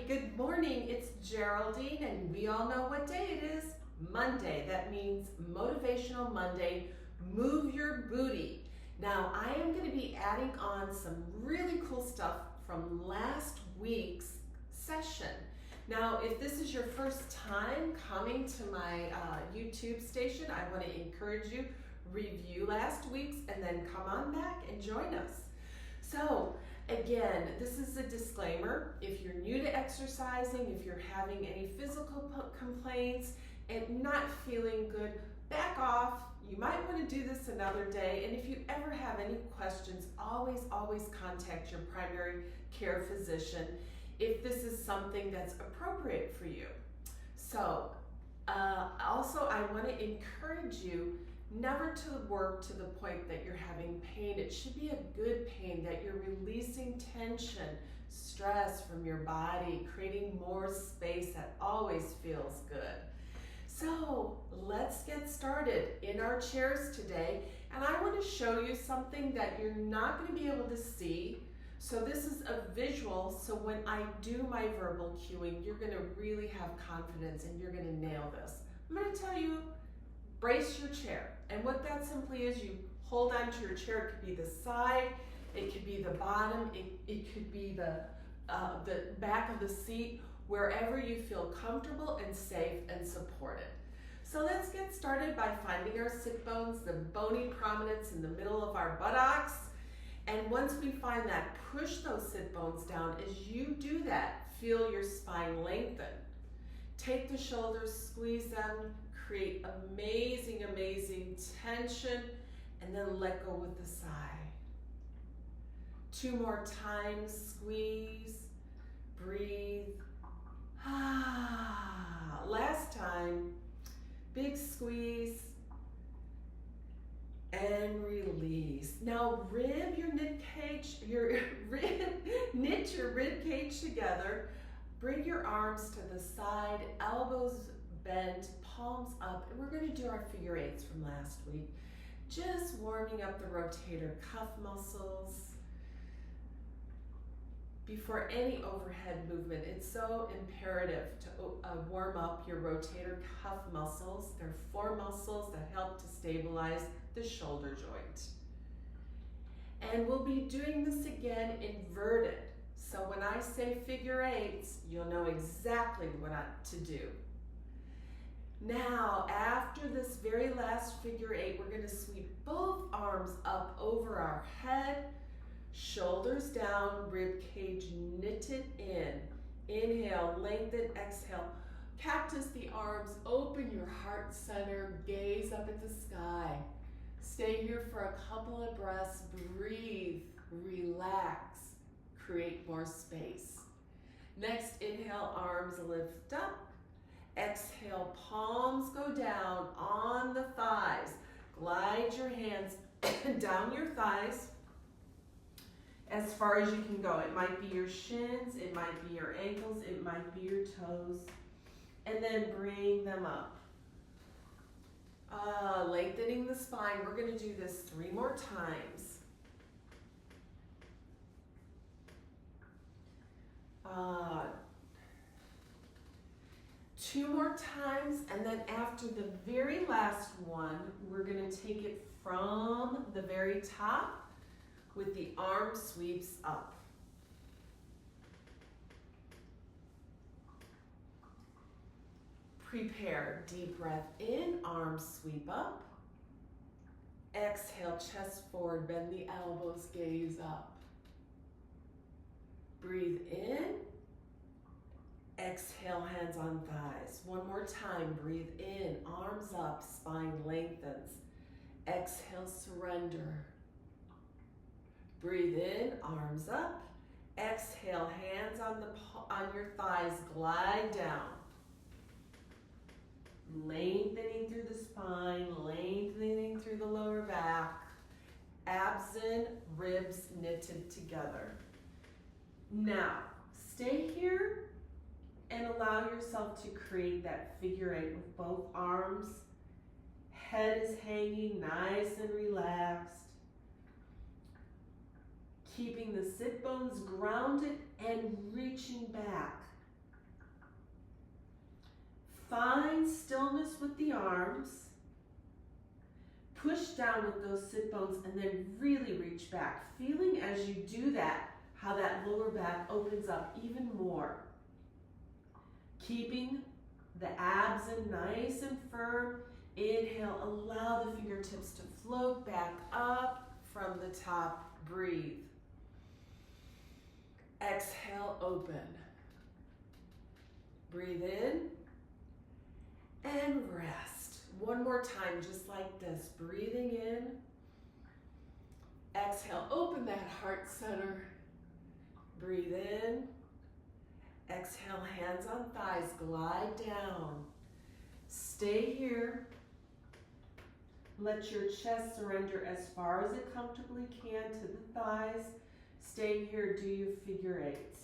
everybody. Good morning. It's Geraldine, and we all know what day it is. Monday. That means Motivational Monday. Move your booty. Now, I am going to be adding on some really cool stuff from last week's session. Now, if this is your first time coming to my YouTube station, I want to encourage you, review last week's and then come on back and join us. So, again, this is a disclaimer. If you're new to exercising, if you're having any physical complaints and not feeling good, back off. You might want to do this another day. And if you ever have any questions, always contact your primary care physician if this is something that's appropriate for you. So, also I want to encourage you never to work to the point that you're having pain. It should be a good pain, that you're releasing tension, stress from your body, creating more space. That always feels good. So let's get started in our chairs today. And I want to show you something that you're not going to be able to see. So this is a visual, so when I do my verbal cueing, you're going to really have confidence and you're going to nail this. I'm going to tell you, brace your chair. And what that simply is, you hold onto your chair. It could be the side, it could be the bottom, it could be the back of the seat, wherever you feel comfortable and safe and supported. So let's get started by finding our sit bones, the bony prominence in the middle of our buttocks. And once we find that, push those sit bones down. As you do that, feel your spine lengthen. Take the shoulders, squeeze them, create amazing tension, and then let go with the sigh. 2 more times, squeeze, breathe. Last time, big squeeze, and release. Now knit your rib cage together. Bring your arms to the side, elbows bent, palms up, and we're going to do our figure eights from last week. Just warming up the rotator cuff muscles. Before any overhead movement, it's so imperative to warm up your rotator cuff muscles. There are 4 muscles that help to stabilize the shoulder joint. And we'll be doing this again inverted. So when I say figure eights, you'll know exactly what to do. Now, after this very last figure eight, we're going to sweep both arms up over our head, shoulders down, rib cage knitted in. Inhale, lengthen, exhale. Cactus the arms, open your heart center, gaze up at the sky. Stay here for a couple of breaths, breathe, relax, create more space. Next, inhale, arms lift up. Exhale, palms go down on the thighs. Glide your hands down your thighs as far as you can go. It might be your shins, it might be your ankles, it might be your toes. And then bring them up. Lengthening the spine. We're going to do this 3 more times. 2 more times, and then after the very last one, we're going to take it from the very top with the arm sweeps up. Prepare, deep breath in, arms sweep up. Exhale, chest forward, bend the elbows, gaze up. Breathe in. Exhale, hands on thighs. 1 more time, breathe in, arms up, spine lengthens. Exhale, surrender. Breathe in, arms up. Exhale, hands on your thighs, glide down. Lengthening through the spine, lengthening through the lower back. Abs in, ribs knitted together. Now, stay here and allow yourself to create that figure eight with both arms. Head is hanging nice and relaxed. Keeping the sit bones grounded and reaching back. find stillness with the arms. Push down with those sit bones and then really reach back. Feeling as you do that, how that lower back opens up even more. Keeping the abs in nice and firm. Inhale, allow the fingertips to float back up from the top. Breathe. Exhale, open. Breathe in and rest. One more time, just like this. Breathing in. Exhale, open that heart center. Breathe in. Exhale, hands on thighs, glide down. Stay here. Let your chest surrender as far as it comfortably can to the thighs. Stay here, do your figure eights.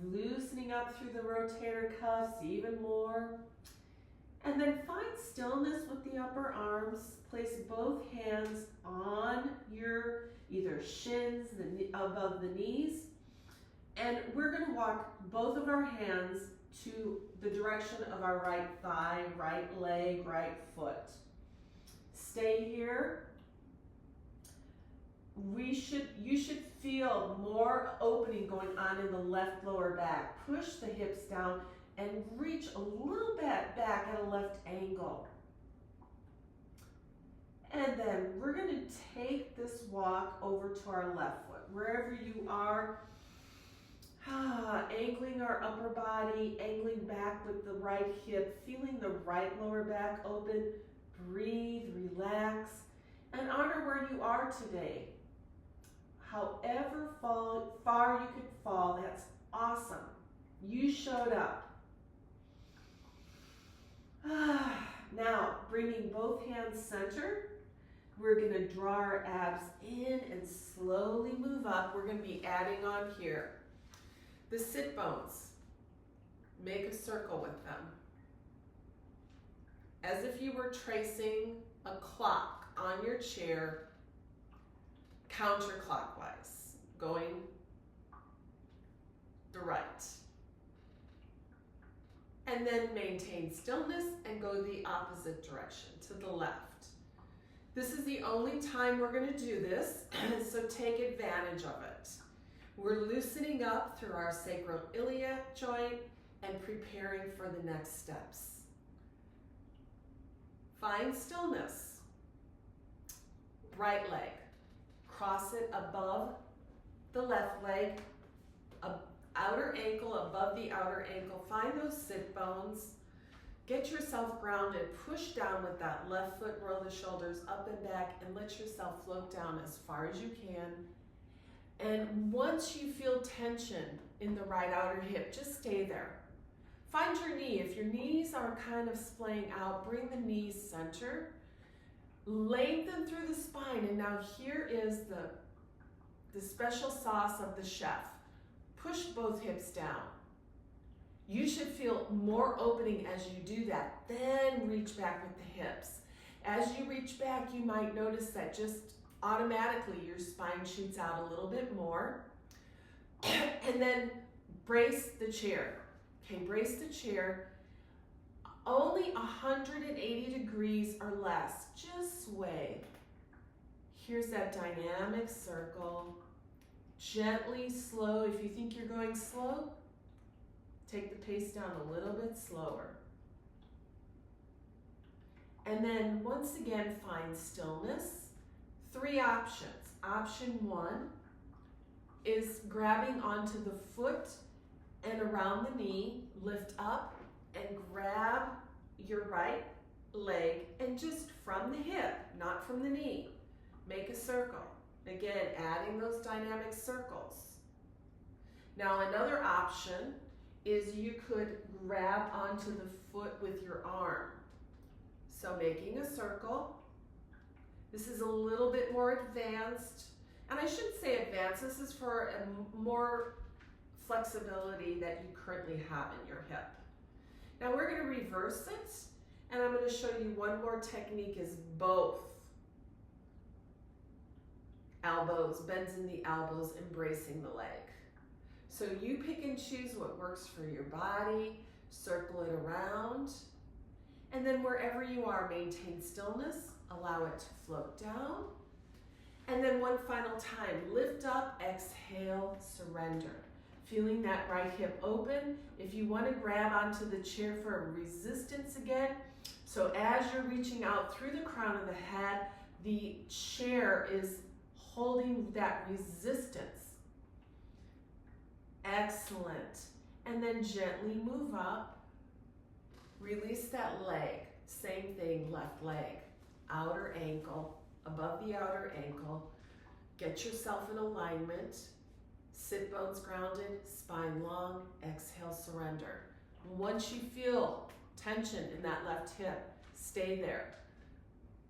Loosening up through the rotator cuffs even more. And then find stillness with the upper arms. Place both hands on your either shins, above the knees. And we're going to walk both of our hands to the direction of our right thigh, right leg, right foot. Stay here. You should feel more opening going on in the left lower back. Push the hips down and reach a little bit back at a left angle. And then we're going to take this walk over to our left foot. Wherever you are, angling our upper body, angling back with the right hip, feeling the right lower back open. Breathe, relax, and honor where you are today. However far you could fall, that's awesome. You showed up. Now, bringing both hands center, we're going to draw our abs in and slowly move up. We're going to be adding on here. The sit bones, make a circle with them. As if you were tracing a clock on your chair, counterclockwise, going the right. And then maintain stillness and go the opposite direction, to the left. This is the only time we're going to do this, so take advantage of it. We're loosening up through our sacroiliac joint and preparing for the next steps. Find stillness. Right leg. Cross it above the left leg. Outer ankle above the outer ankle. Find those sit bones. Get yourself grounded. Push down with that left foot. Roll the shoulders up and back and let yourself float down as far as you can. And once you feel tension in the right outer hip, just stay there. Find your knee. If your knees are kind of splaying out, bring the knees center. Lengthen through the spine. And now here is the special sauce of the chef. Push both hips down. You should feel more opening as you do that. Then reach back with the hips. As you reach back, you might notice that just automatically your spine shoots out a little bit more. And then brace the chair. Okay, brace the chair. Only 180 degrees or less. Just sway. Here's that dynamic circle. Gently, slow. If you think you're going slow, take the pace down a little bit slower. And then once again, find stillness. 3 options. Option 1 is grabbing onto the foot and around the knee, lift up and grab your right leg and just from the hip, not from the knee, make a circle. Again, adding those dynamic circles. Now another option is you could grab onto the foot with your arm. So making a circle. This is a little bit more advanced. And I should say advanced, this is for a more flexibility that you currently have in your hip. Now we're going to reverse it, and I'm going to show you one more technique is both elbows, bends in the elbows, embracing the leg. So you pick and choose what works for your body, circle it around, and then wherever you are, maintain stillness, allow it to float down. And then one final time, lift up, exhale, surrender. Feeling that right hip open. If you want to grab onto the chair for resistance again, so as you're reaching out through the crown of the head, the chair is holding that resistance. Excellent. And then gently move up. Release that leg. Same thing, left leg. Outer ankle, above the outer ankle. Get yourself in alignment. Sit bones grounded, spine long. Exhale, surrender. Once you feel tension in that left hip, stay there.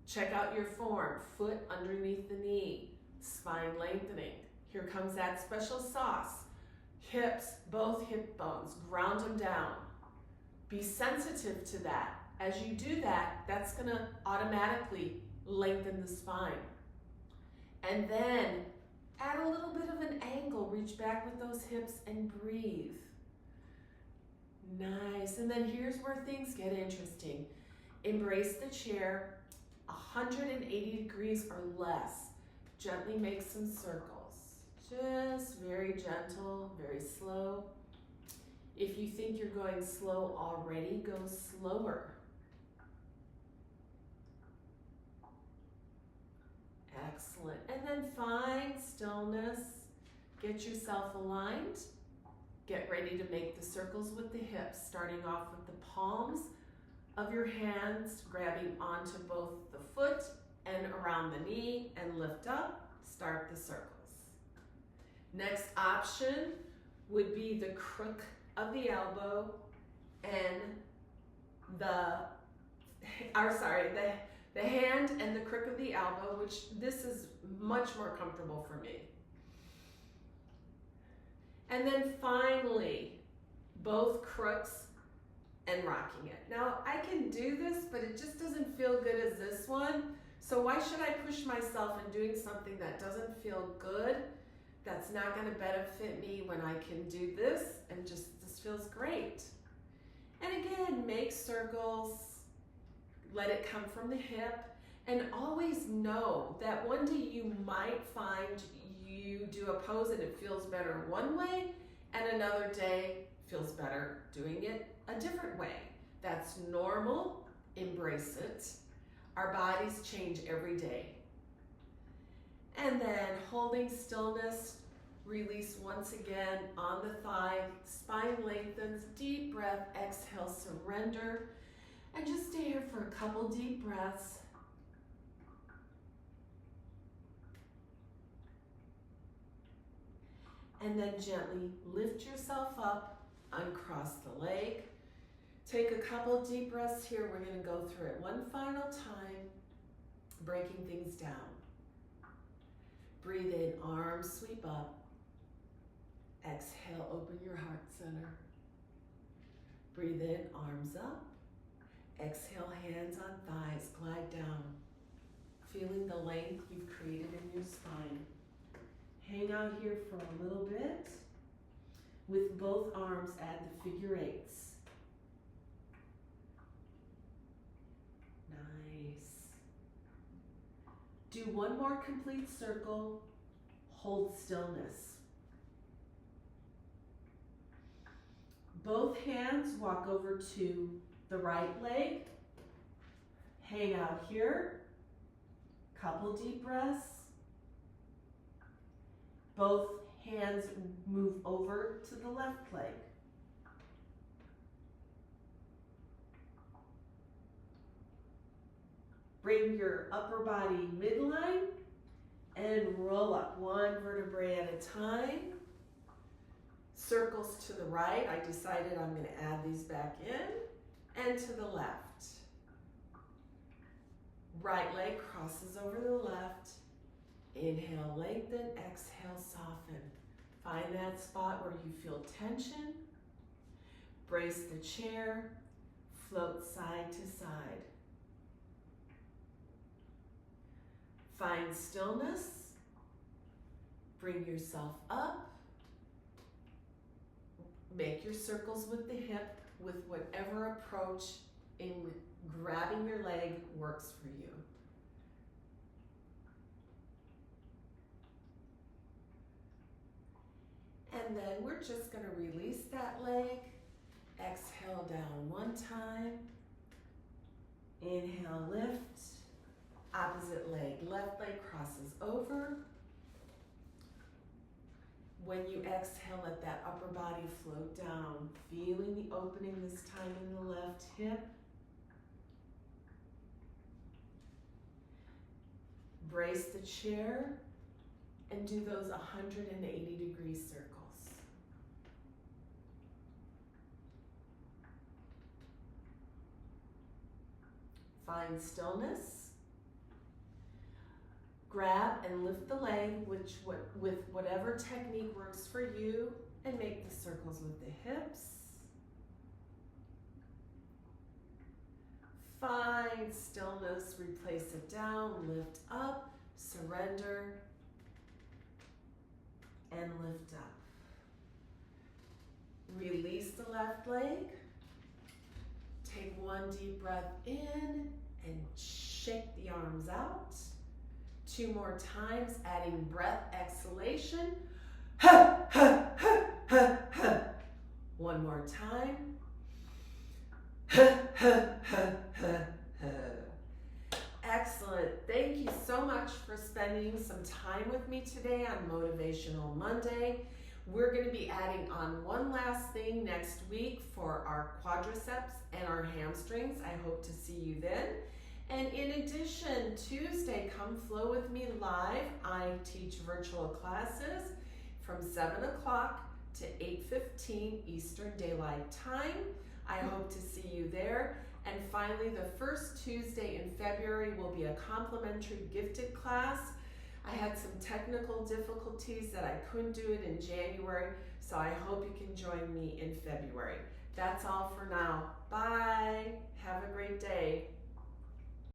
Check out your form. Foot underneath the knee. Spine lengthening. Here comes that special sauce. Hips, both hip bones, ground them down. Be sensitive to that. As you do that, that's gonna automatically lengthen the spine. And then add a little bit of an angle. Reach back with those hips and breathe. Nice. And then here's where things get interesting. Embrace the chair, 180 degrees or less. Gently make some circles. Just very gentle, very slow. If you think you're going slow already, go slower. Excellent. And then find stillness. Get yourself aligned. Get ready to make the circles with the hips, starting off with the palms of your hands, grabbing onto both the foot and around the knee, and lift up. Start the circles. Next option would be the crook of the elbow and the hand and the crook of the elbow, which this is much more comfortable for me. And then finally, both crooks and rocking it. Now I can do this, but it just doesn't feel good as this one. So why should I push myself in doing something that doesn't feel good? That's not gonna benefit me when I can do this, and just this feels great. And again, make circles, let it come from the hip, and always know that one day you might find you do a pose and it feels better one way, and another day feels better doing it a different way. That's normal, embrace it. Our bodies change every day. And then holding stillness, release once again on the thigh, spine lengthens, deep breath, exhale, surrender. And just stay here for a couple deep breaths. And then gently lift yourself up, uncross the leg. Take a couple deep breaths here. We're gonna go through it one final time, breaking things down. Breathe in, arms sweep up. Exhale, open your heart center. Breathe in, arms up. Exhale, hands on thighs, glide down. Feeling the length you've created in your spine. Hang out here for a little bit. With both arms, add the figure eights. Nice. Do one more complete circle. Hold stillness. Both hands walk over to the right leg. Hang out here. Couple deep breaths. Both hands move over to the left leg. Bring your upper body midline and roll up one vertebrae at a time. Circles to the right. I decided I'm going to add these back in, and to the left. Right leg crosses over the left. Inhale, lengthen, exhale, soften. Find that spot where you feel tension. Brace the chair, float side to side. Find stillness. Bring yourself up. make your circles with the hip with whatever approach in grabbing your leg works for you. And then we're just going to release that leg. Exhale down one time. Inhale, lift. Opposite leg, left leg crosses over. When you exhale, let that upper body float down, feeling the opening this time in the left hip. Brace the chair and do those 180-degree circles. Find stillness. Grab and lift the leg with whatever technique works for you, and make the circles with the hips. Find stillness, replace it down, lift up, surrender, and lift up. Release the left leg. Take one deep breath in and shake the arms out. 2 more times, adding breath, exhalation. Ha, ha, ha, ha, ha. 1 more time. Ha, ha, ha, ha, ha. Excellent. Thank you so much for spending some time with me today on Motivational Monday. We're going to be adding on one last thing next week for our quadriceps and our hamstrings. I hope to see you then. And in addition, Tuesday, come flow with me live. I teach virtual classes from 7 o'clock to 8:15 Eastern Daylight Time. I hope to see you there. And finally, the first Tuesday in February will be a complimentary gifted class. I had some technical difficulties that I couldn't do it in January, so I hope you can join me in February. That's all for now. Bye. Have a great day.